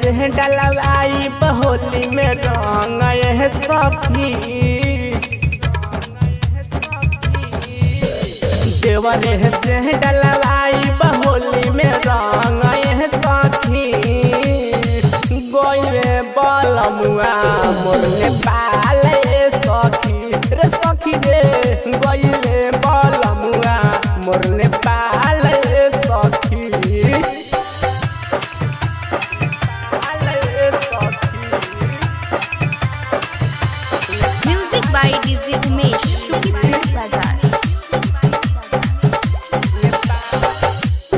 से डलवाई होली में रंग ये सखी। देवरे से डलवाई होली में रंग ये सखी। गोइले बलमुआ मोर नेपाल ये सखी रे सखी रे। गोइले बलमुआ मोर नेपाल ये सखी। Music by DJ Umesh Shukipur बाजार।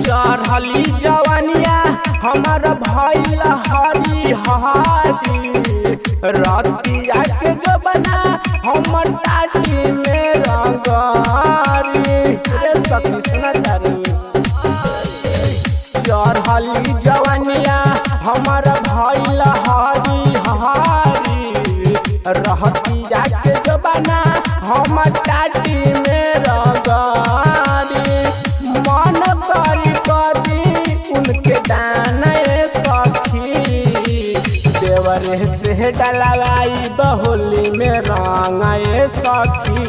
चढ़ली जवानिया हमार भइल हरी हरी। रतिया के जबना हमर टाटी में रंगारी रे सखी सुना तारी। चढ़ली जवानिया हमार भइल हरी हरी। रतिया के जबना हमर टाटी में रंगारी। मन करी कदी उनके दाना सखी। देवरे से डलवाई होली में रंग ये सखी।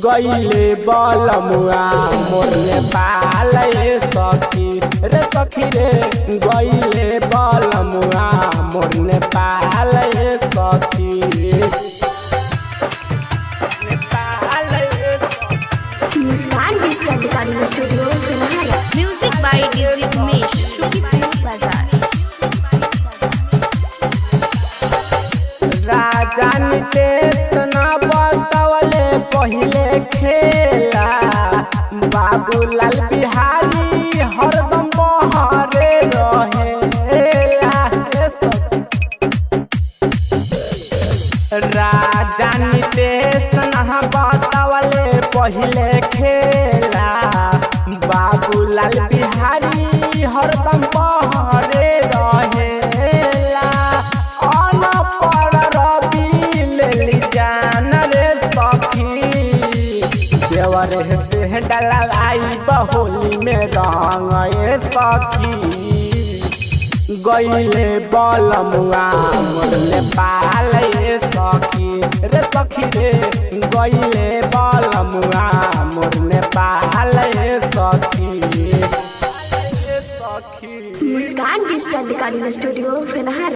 गइले बलमुआ मोर नेपाल ये सखी रे सखी रे। गइले बलमुआ मोर नेपाल ये सखी। Muskan digital recording studio Fenhara. Music by DJ Umesh Shukipur बाजार। राजा नितेश ना बतवले पहिले खेला। बाबूलाल बिहारी हरदम बहरे रहेला। राजा नितेश ना बतवले पहिले खेला। बाबूलाल बिहारी हरदम बहरे रहेला। अनपढ़ रवि लेली जान रे सखी। देवरे से डलवाई होली में रंग ये सखी। गइले बलमुआ मोर नेपाल ये सखी रे सखी रे। गइले बलमुआ मोर नेपाल ये सखी। Muskan digital recording studio Phenhara.